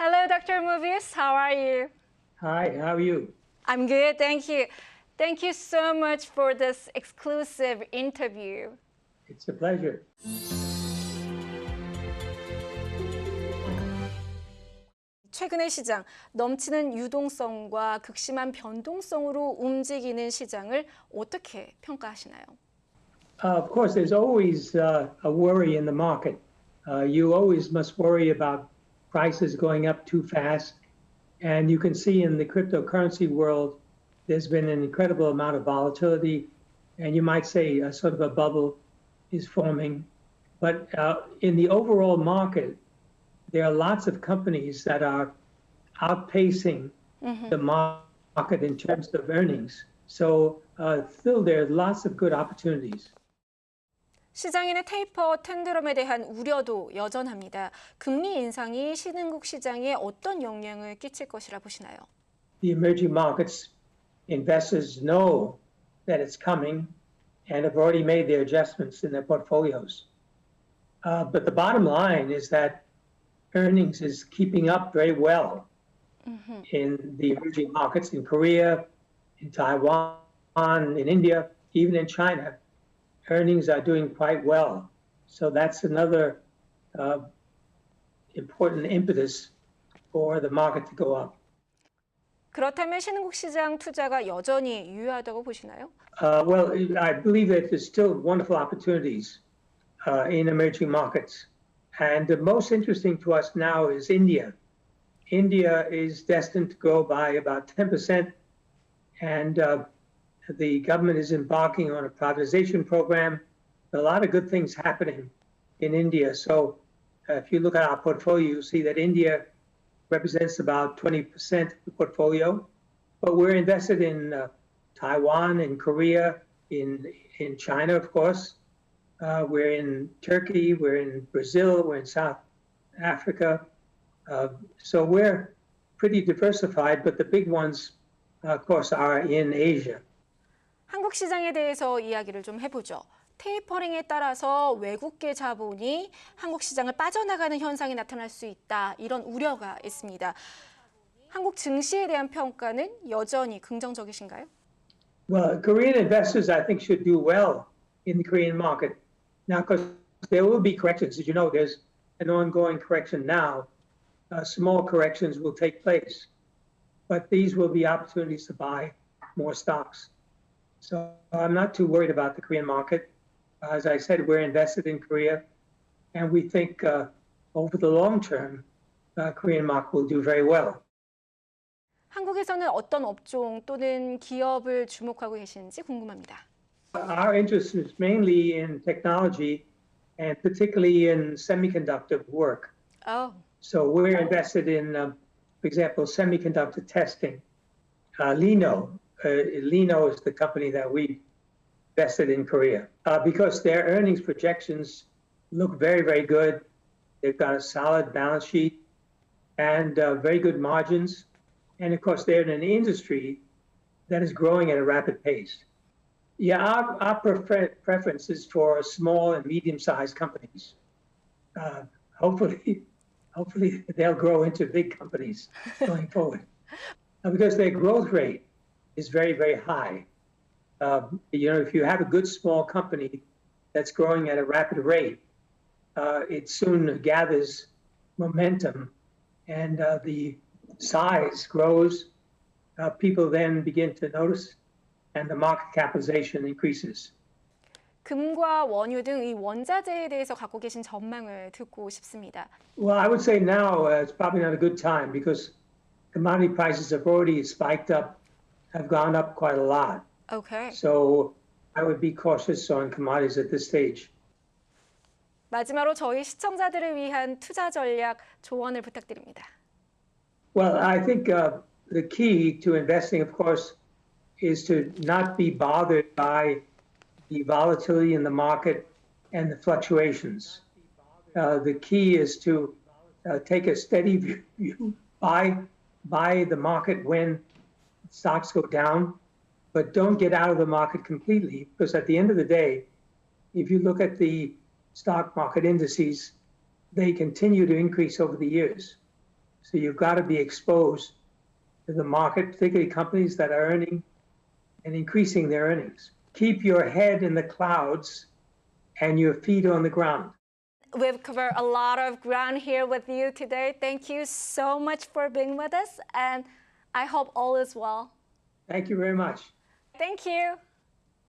Hello, Dr. Mobius. How are you? Hi, how are you? I'm good, thank you. Thank you so much for this exclusive interview. It's a pleasure. 최근의 시장, 넘치는 유동성과 극심한 변동성으로 움직이는 시장을 어떻게 평가하시나요? Of course, there's always a worry in the market. You always must worry about prices going up too fast. And you can see in the cryptocurrency world, there's been an incredible amount of volatility. And you might say a sort of a bubble is forming. But in the overall market, there are lots of companies that are outpacing the market in terms of earnings. So still there are lots of good opportunities. 시장인의 테이퍼 텐드럼에 대한 우려도 여전합니다. 금리 인상이 신흥국 시장에 어떤 영향을 끼칠 것이라 보시나요? The emerging markets investors know that it's coming and have already made their adjustments in their portfolios. But the bottom line is that earnings is keeping up very well in the emerging markets in Korea, in Taiwan, in India, even in China. Earnings are doing quite well. So that's another important impetus for the market to go up. 그렇다면 신흥국 시장 투자가 여전히 유효하다고 보시나요? Well, I believe that there's still wonderful opportunities in emerging markets. And the most interesting to us now is India. India is destined to grow by about 10%. And the government is embarking on a privatization program. A lot of good things happening in India. So if you look at our portfolio, you'll see that India represents about 20% of the portfolio. But we're invested in Taiwan, in Korea, in China, of course. We're in Turkey, we're in Brazil, we're in South Africa. So we're pretty diversified, but the big ones, of course, are in Asia. 한국 시장에 대해서 이야기를 좀 해보죠. 테이퍼링에 따라서 외국계 자본이 한국 시장을 빠져나가는 현상이 나타날 수 있다. 이런 우려가 있습니다. 한국 증시에 대한 평가는 여전히 긍정적이신가요? Well, Korean investors, I think, should do well in the Korean market. Now, because there will be corrections. As you know, there's an ongoing correction now. Small corrections will take place. But these will be opportunities to buy more stocks. So I'm not too worried about the Korean market. As I said, we're invested in Korea, and we think over the long term, Korean market will do very well. 한국에서는 어떤 업종 또는 기업을 주목하고 계시는지 궁금합니다. Our interest is mainly in technology, and particularly in semiconductor work. Oh. So we're invested in, for example, semiconductor testing. Lino is the company that we invested in Korea because their earnings projections look very, very good. They've got a solid balance sheet and very good margins. And of course, they're in an industry that is growing at a rapid pace. Yeah, our preference is for small and medium-sized companies. Hopefully they'll grow into big companies going forward because their growth rate is very, very high. If you have a good small company that's growing at a rapid rate, it soon gathers momentum and the size grows. People then begin to notice and the market capitalization increases. 금과 원유 등 이 원자재에 대해서 갖고 계신 전망을 듣고 싶습니다. Well, I would say now it's probably not a good time because commodity prices have already spiked up, have gone up quite a lot. Okay. So I would be cautious on commodities at this stage. 마지막으로 저희 시청자들을 위한 투자 전략 조언을 부탁드립니다. Well, I think the key to investing, of course, is to not be bothered by the volatility in the market and the fluctuations. The key is to take a steady view, buy the market when stocks go down, but don't get out of the market completely because at the end of the day, if you look at the stock market indices, they continue to increase over the years. So you've got to be exposed to the market, particularly companies that are earning and increasing their earnings. Keep your head in the clouds and your feet on the ground. We've covered a lot of ground here with you today. Thank you so much for being with us, and I hope all is well. Thank you very much. Thank you.